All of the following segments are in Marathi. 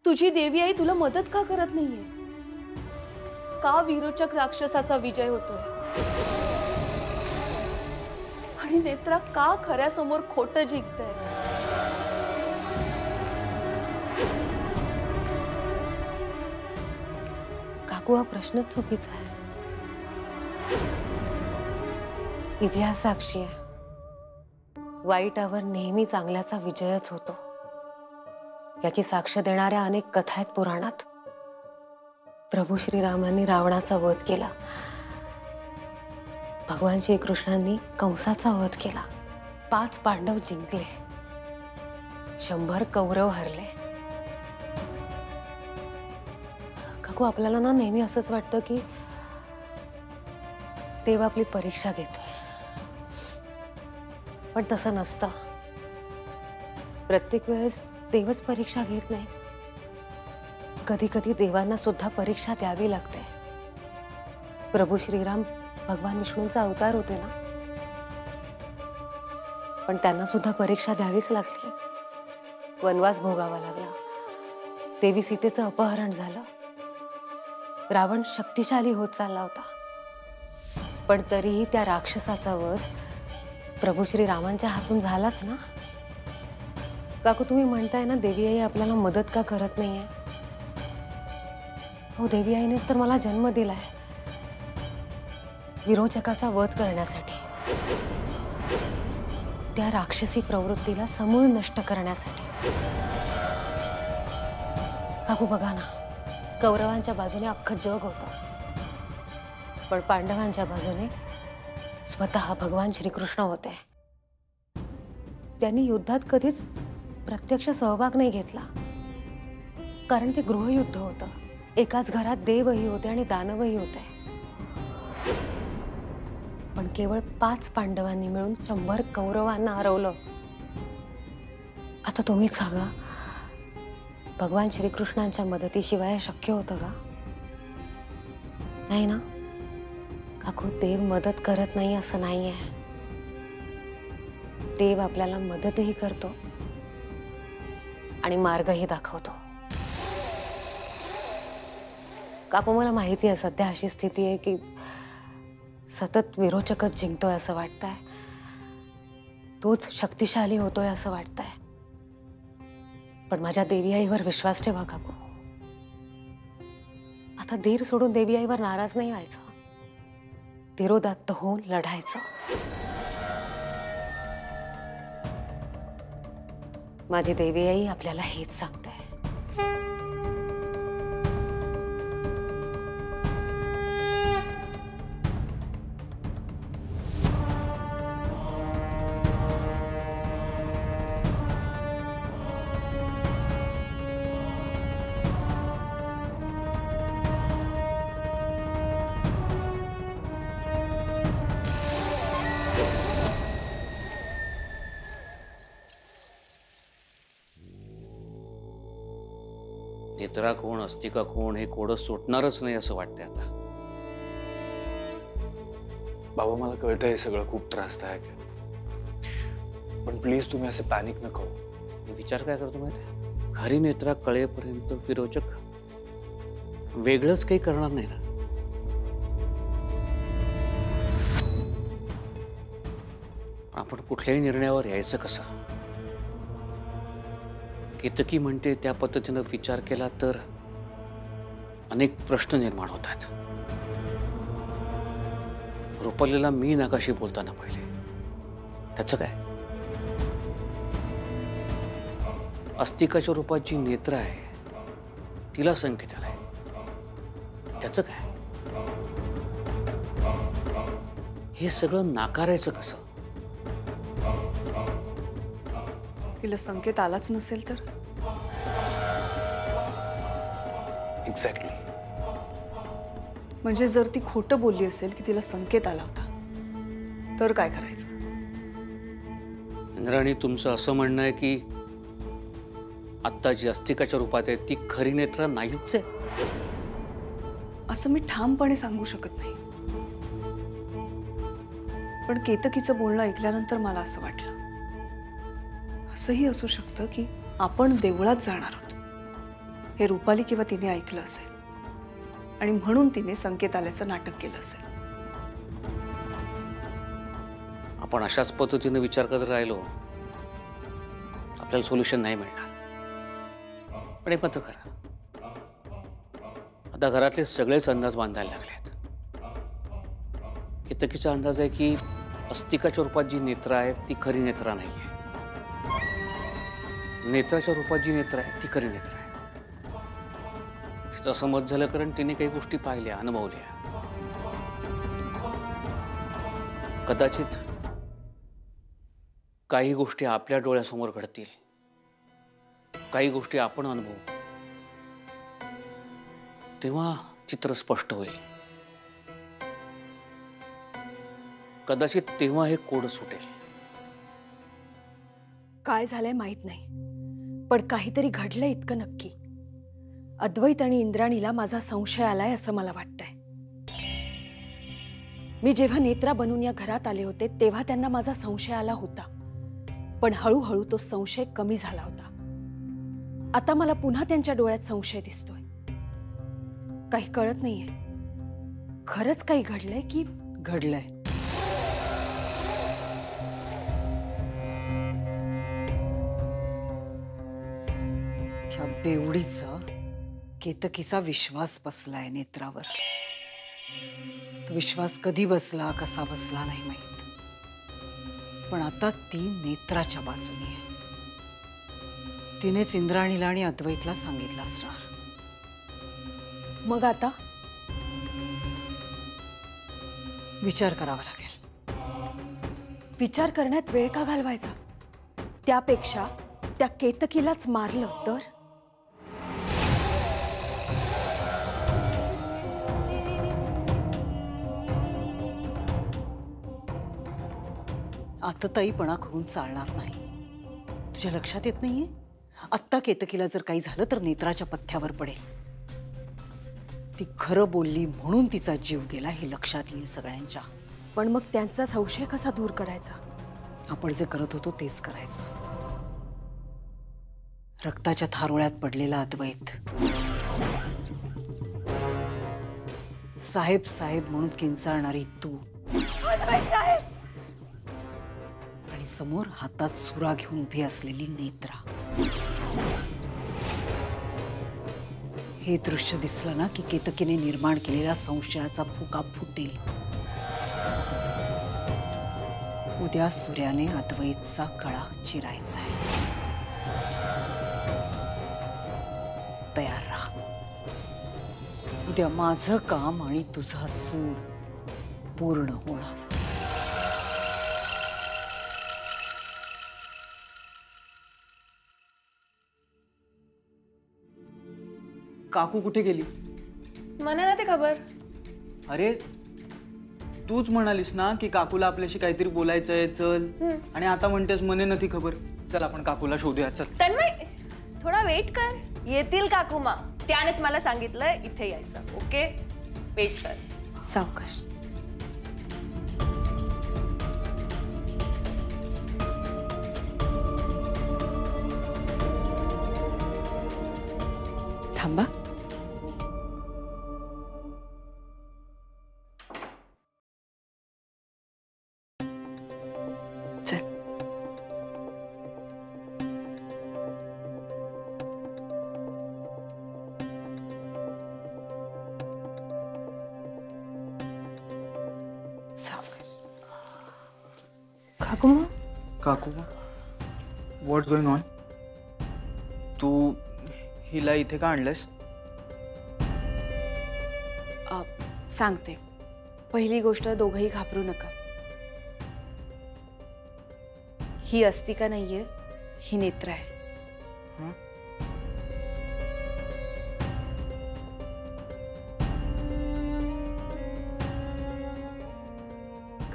तुझी देवी आई तुला मदत का करत नाहीये? का विरोचक राक्षसाचा विजय होतोय? आणि नेत्रा का खऱ्या समोर खोटं जिंकतंय? काकू, हा प्रश्नच चुकीचा आहे. इतिहास साक्षी आहे, वाईटावर नेहमी चांगल्याचा विजयच होतो. याची साक्ष देणाऱ्या अनेक कथा आहेत पुराणात. प्रभू श्रीरामांनी रावणाचा वध केला, भगवान श्रीकृष्णांनी कंसाचा वध केला, 5 पांडव जिंकले, 100 कौरव हरले. काकू, आपल्याला ना नेहमी असंच वाटतं की देव आपली परीक्षा घेतोय, पण तसं नसतं. प्रत्येक वेळेस देवच परीक्षा घेत नाही. कधी कधी देवांना सुद्धा परीक्षा द्यावी लागते. प्रभू श्रीराम भगवान विष्णूंचा अवतार होते ना, पण त्यांना सुद्धा परीक्षा द्यावीच लागली. वनवास भोगावा लागला, देवी सीतेचं अपहरण झालं, रावण शक्तिशाली होत चालला होता, पण तरीही त्या राक्षसाचा वध प्रभू श्रीरामांच्या हातून झालाच ना. काकू, तुम्ही म्हणताय ना देवी आई आपल्याला मदत का करत नाहीये? हो, देवी आईनेच तर मला जन्म दिलाय, विरोचकाचा वध करण्यासाठी, त्या राक्षसी प्रवृत्तीला समूळ नष्ट करण्यासाठी. काकू बघा ना, कौरवांच्या बाजूने अख्खं जग होतं, पण पांडवांच्या बाजूने स्वतः भगवान श्रीकृष्ण होते. त्यांनी युद्धात कधीच प्रत्यक्ष सहभाग नाही घेतला, कारण ते गृहयुद्ध होतं. एकाच घरात देवही होते आणि दानवही होते, पण केवळ 5 पांडवांनी मिळून 100 कौरवांना हरवलं. आता तुम्हीच सांगा, भगवान श्रीकृष्णांच्या मदतीशिवाय शक्य होतं का? नाही ना. काकू, देव मदत करत नाही असं नाहीये. देव आपल्याला मदतही करतो आणि मार्गही दाखवतो. काकू, मला माहिती आहे सध्या अशी स्थिती आहे की सतत विरोचकच जिंकतोय असं वाटतंय, तोच शक्तिशाली होतोय असं वाटतंय, पण माझ्या देवी आईवर विश्वास ठेवा काकू. आता धीर सोडून देवी आईवर नाराज नाही व्हायचं, धीरोदात्त होऊन लढायचं. माझी देवी आई आपल्याला हेच सांगते. नेत्रा कोण, अस्तिका कोण, हे कोडं सुटणारच नाही असं वाटतंय आता. बाबा, मला कळतं हे सगळं खूप त्रासदायक आहे, पण प्लीज तुम्ही असे पॅनिक न करू. विचार काय करतो माहिती, खरी नेत्रा कळेपर्यंत विरोचक वेगळंच काही करणार नाही ना. आपण कुठल्याही निर्णयावर यायचं कसं? केतकी म्हणते त्या पद्धतीनं विचार केला तर अनेक प्रश्न निर्माण होतात. रुपालीला मी नाकाशी बोलताना पाहिले, त्याचं काय? अस्तिकाच्या रूपात जी नेत्रा आहे तिला संकेत आलाय, त्याचं काय? हे सगळं नाकारायचं कसं? तिला संकेत आलाच नसेल तर? एक्झॅक्टली. म्हणजे जर ती खोटं बोलली असेल की तिला संकेत आला होता, तर काय करायचं? इंद्राणी, तुमचं असं म्हणणं आहे की आत्ता जी अस्तिकाच्या रूपात आहे ती खरी नेत्रा नाहीच आहे? असं मी ठामपणे सांगू शकत नाही, पण केतकीचं बोलणं ऐकल्यानंतर मला असं वाटलं. असंही असू शकतं की आपण देवळात जाणार आहोत हे रुपाली किंवा तिने ऐकलं असेल आणि म्हणून तिने संकेत आल्याचं नाटक केलं असेल. आपण अशाच पद्धतीने विचार करत राहिलो आपल्याला सोल्युशन नाही मिळणार. पण एक मात्र खरं, आता घरातले सगळेच अंदाज बांधायला लागलेत. केतकीचा अंदाज आहे की अस्तिकाच्या रूपात जी नेत्रा आहे ती खरी नेत्रा नाहीये. नेत्राच्या रूपात जी नेत्रा आहे ती खरी नेत्रा आहे. तिचं असं मत झालं कारण तिने काही गोष्टी पाहिल्या, अनुभवल्या. कदाचित काही गोष्टी आपल्या डोळ्यासमोर घडतील, काही गोष्टी आपण अनुभवू, तेव्हा चित्र स्पष्ट होईल. कदाचित तेव्हा हे कोड सुटेल. काय झालंय माहित नाही, पण काहीतरी घडलंय इतकं नक्की. अद्वैत आणि इंद्राणीला माझा संशय आलाय असं मला वाटतंय. मी जेव्हा नेत्रा बनून या घरात आले होते तेव्हा त्यांना माझा संशय आला होता, पण हळूहळू तो संशय कमी झाला होता. आता मला पुन्हा त्यांच्या डोळ्यात संशय दिसतोय. काही कळत नाहीये, खरंच काही घडलंय की घडलंय. त्या बेवडीचा केतकीचा विश्वास बसलाय नेत्रावर. तो विश्वास कधी बसला, कसा बसला नाही माहित, पण आता ती नेत्राच्या बाजूने आहे. तिनेच इंद्राणीला आणि अद्वैतला सांगितलं असणार. मग आता विचार करावा लागेल. विचार करण्यात वेळ का घालवायचा? त्यापेक्षा त्या केतकीलाच मारलं तर? आतताईपणा करून चालणार नाही. तुझ्या लक्षात येत नाहीये? आत्ता केतकीला जर काही झालं तर नेत्राच्या पथ्यावर पडेल. ती खरं बोलली म्हणून तिचा जीव गेला हे लक्षात येईल सगळ्यांच्या. पण मग त्यांचा संशय कसा दूर करायचा? आपण जे करत होतो तेच करायचं. रक्ताच्या थारोळ्यात पडलेला अद्वैत, साहेब साहेब म्हणून किंचाळणारी तू, आणि समोर हातात सुरा घेऊन उभी असलेली नेत्रा. हे दृश्य दिसलं ना की केतकीने निर्माण केलेला संशयाचा फुगा फुटेल. उद्या सूर्याने अद्वैतचा गळा चिरायचा आहे. तयार राहा. उद्या माझं काम आणि तुझा सूड पूर्ण होणार. काकू कुठे गेली? मला ना ते खबर. अरे तूच म्हणालीस ना की काकूला आपल्याशी काहीतरी बोलायचंय, चल. आणि आता म्हणतेस मने नथी खबर. चल आपण काकूला शोधूया, चल. तन्मय थोडा वेट कर, येतील काकूमा. त्यानेच मला सांगितलंय इथे यायचं. ओके, वेट कर. सावकाश. थांबा. चल. काकूमा, काकू, व्हॉट्स गोइंग ऑन? तू हिला इथे का आणलंस? सांगते. पहिली गोष्ट, दोघंही घाबरू नका. ही अस्तिका नाहीये, ही नेत्रा आहे.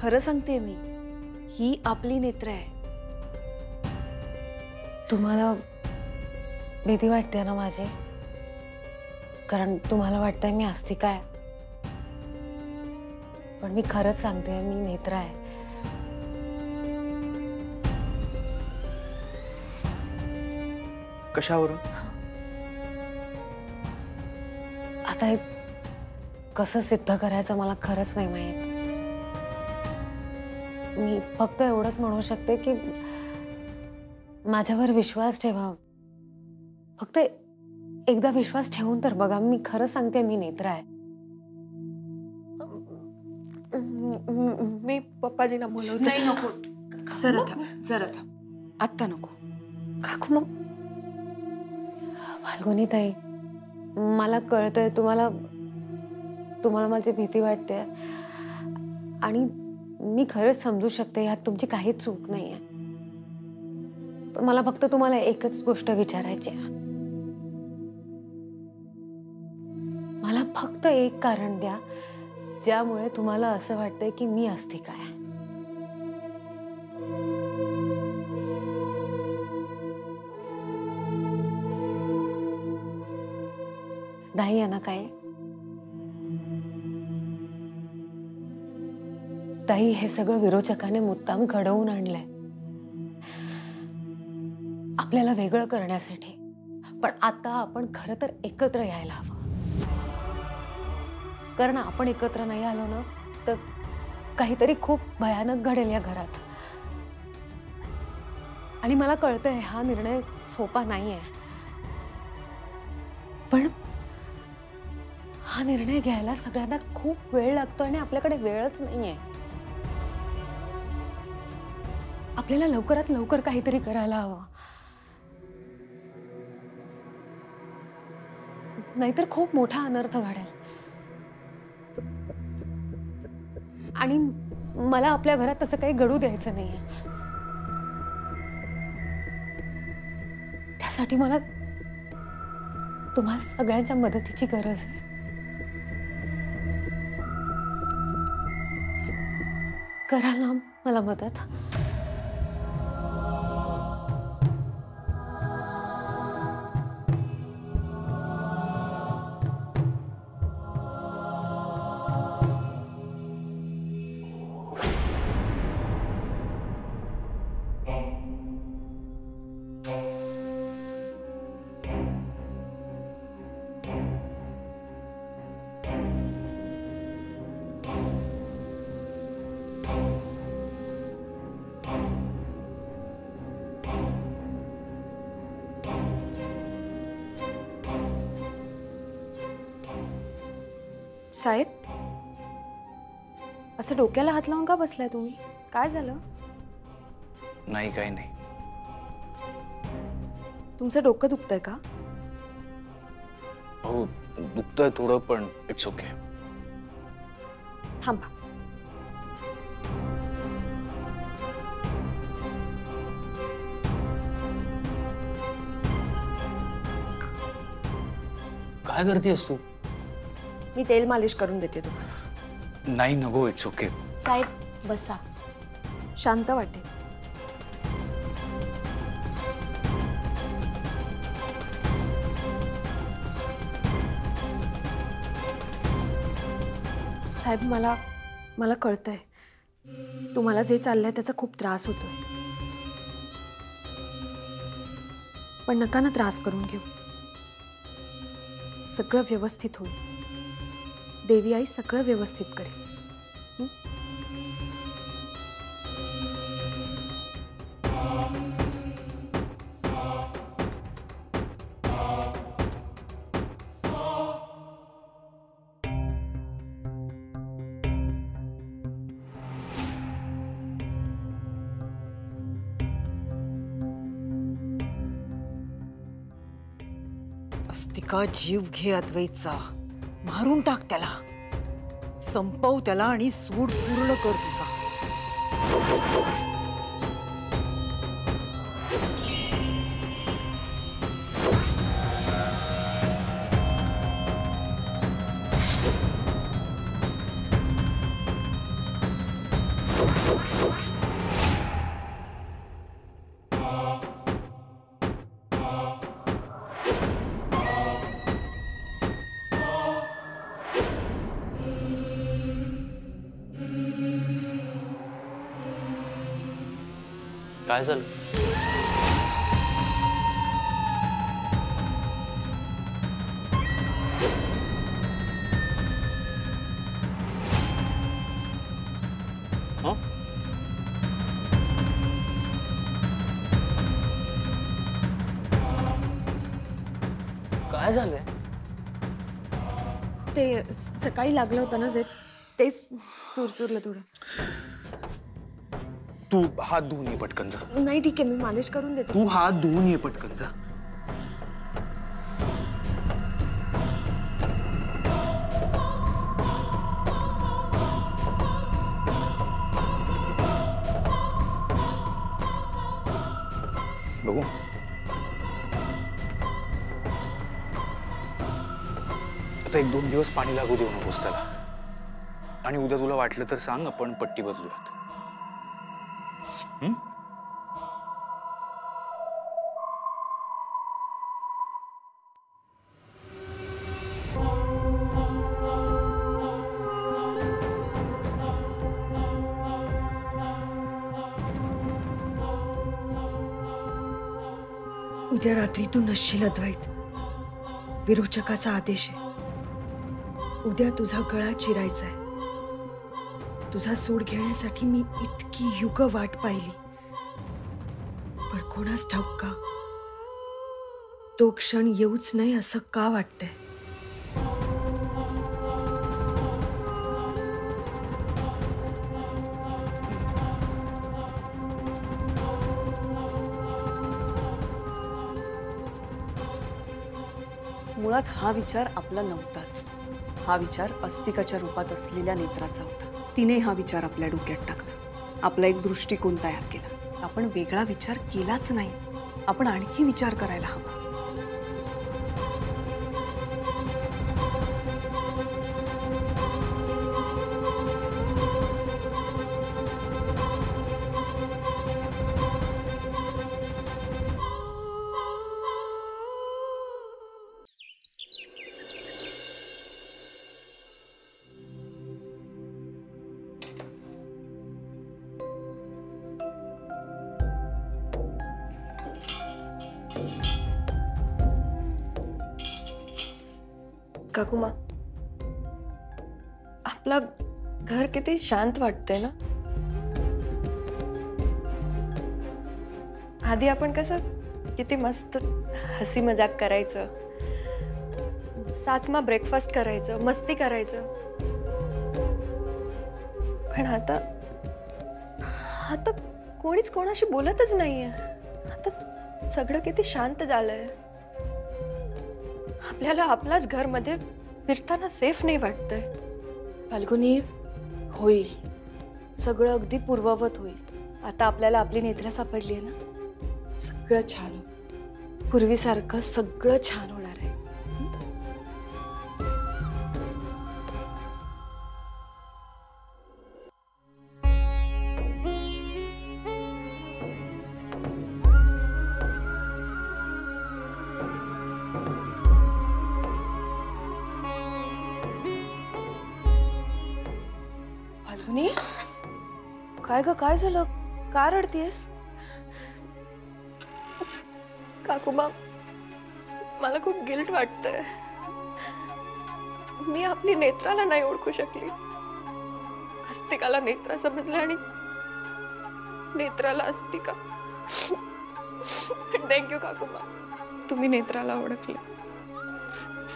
खरं सांगते मी, ही आपली नेत्रा आहे. तुम्हाला भीती वाटते ना माझी? कारण तुम्हाला वाटतंय मी अस्तिका आहे, पण मी खरंच सांगते मी नेत्रा आहे. कशावरून? ताई कसं सिद्ध करायचं मला खरंच नाही माहित. मी फक्त एवढंच म्हणू शकते की माझ्यावर विश्वास ठेवा. फक्त एकदा विश्वास ठेवून तर बघा. मी खरं सांगते, मी नेत्रा आहे. मी पप्पाजींना बोलवते. नाही नको, जरा थांब, जरा थांब, आत्ता नको. काकू मग फाल्गुनी ताई, मला कळतंय तुम्हाला माझी भीती वाटते आणि मी खरंच समजू शकते, यात तुमची काहीच चूक नाहीये. पण मला फक्त तुम्हाला एकच गोष्ट विचारायची आहे. मला फक्त एक कारण द्या ज्यामुळे तुम्हाला असं वाटतंय की मी अस्तिक आहे. नाही आहे ना काय ताई? हे सगळं विरोचकाने मुद्दाम घडवून आणलंय आपल्याला वेगळं करण्यासाठी. पण आता आपण खरं तर एकत्र यायला हवं, कारण आपण एकत्र नाही आलो ना तर काहीतरी खूप भयानक घडेल या घरात. आणि मला कळतंय हा निर्णय सोपा नाहीये, पण हा निर्णय घ्यायला सगळ्यांना खूप वेळ लागतो आणि आपल्याकडे वेळच नाहीये. आपल्याला लवकरात लवकर काहीतरी करायला हवं, नाहीतर खूप मोठा अनर्थ घडेल. आणि मला आपल्या घरात तसं काही घडू द्यायचं नाहीये. त्यासाठी मला तुम्हा सगळ्यांच्या मदतीची गरज आहे. कराल ना मला मदत? साहेब, असं डोक्याला हात लावून का बसलाय तुम्ही? काय झालं? नाही, काही नाही. तुमचं डोकं दुखतंय का? हो, दुखतंय थोडं, पण इट्स ओके. थांबा. काय करतेस तू? मी तेल मालिश करून देते तुम्हाला. नाही नको, इट्स ओके. साहेब बसा, शांत वाटेल. साहेब, मला कळतंय तुम्हाला जे चाललंय त्याचा खूप त्रास होतोय, पण नका ना त्रास करून घेऊ. सगळं व्यवस्थित होईल. देवी आई सगळं व्यवस्थित करेल. अस्तिका, जीव घे अद्वैतचा, मारून टाक त्याला, संपव त्याला आणि सूड पूर्ण कर तुझा. काय झालं? काय झालंय? ते सकाळी लागलं होतं ना जे, तेच चुरचुरलं थोडं. तू हात धुवून ये पटकन जा. नाही ठीक आहे, मी मालिश करून देते. तू हात धुवून ये पटकन जा. बघू. आता 1-2 दिवस पाणी लागू देऊ नकोस त्याला. आणि उद्या तुला वाटलं तर सांग, आपण पट्टी बदलूयात. उद्या रात्री तू नसशील अद्वैत. विरोचकाचा आदेश आहे. उद्या तुझा गळा चिरायचा आहे. तुझा सूड घेण्यासाठी मी इतकी युग वाट पाहिली, पण कोणास ठाऊक का तो क्षण येऊच नाही असं का वाटतंय. मुळात हा विचार आपला नव्हताच. हा विचार अस्तिकाच्या रूपात असलेल्या नेत्राचा होता. तिने हा विचार आपल्या डोक्यात टाकला. आपला एक दृष्टिकोन तयार केला. आपण वेगळा विचार केलाच नाही. आपण आणखी विचार करायला हवा. काकुमा, आपला घर किती शांत वाटतंय ना. आधी आपण कसं किती मस्त हसी मजाक करायचं, साथमा ब्रेकफास्ट करायचं, मस्ती करायचं. पण आता कोणीच कोणाशी बोलतच नाहीये. आता सगळं किती शांत झालंय. आपल्याला आपल्याच घरमध्ये फिरताना सेफ नाही वाटतंय. फाल्गुनी, होईल सगळं अगदी पूर्ववत होईल. आता आपल्याला आपली नेत्रा सापडली आहे ना, सगळं छान, पूर्वीसारखं सगळं छान होणार आहे. फाल्गुनी, काय ग, काय झालं? का रडतीयस? काकुमा, मला खूप गिल्ट वाटतंय. मी आपली नेत्राला नाही ओळखू शकली. अस्तिकाला नेत्रा समजले आणि नेत्राला अस्तिका. थँक्यू काकुमा, तुम्ही नेत्राला ओळखले.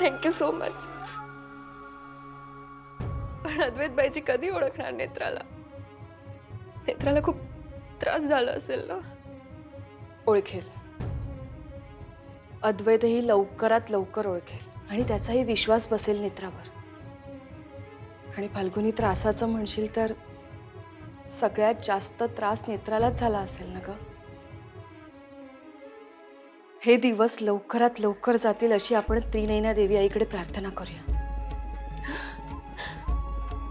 Thank you so much. पण अद्वैत बाईची कधी ओळखणार नेत्राला? नेत्राला खूप त्रास झाला असेल ना. ओळखेल. अद्वैतही लवकरात लवकर ओळखेल आणि त्याचाही विश्वास बसेल नेत्रावर. आणि फाल्गुनी, त्रासाचं म्हणशील तर सगळ्यात जास्त त्रास नेत्रालाच झाला असेल ना ग. हे दिवस लवकरात लवकर जातील अशी आपण त्रिनयना देवी आईकडे प्रार्थना करूया.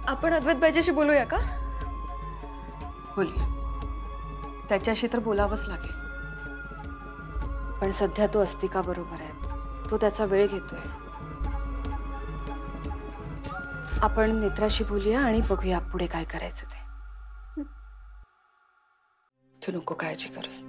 आपण अद्वैत बाईच्याशी बोलूया का? बोलूया. त्याच्याशी तर बोलावंच लागेल. पण सध्या तो अस्तिका बरोबर आहे. तो त्याचा वेळ घेतोय. आपण नेत्राशी बोलूया आणि बघूया पुढे काय करायचं ते. तू नको काळजी करूस.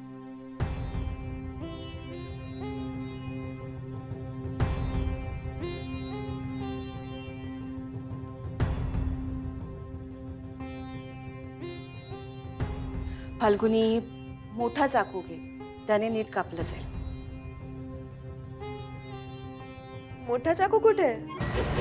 फाल्गुनी, मोठा चाकू घे, त्याने नीट कापलं जाईल. मोठा चाकू कुठे आहे?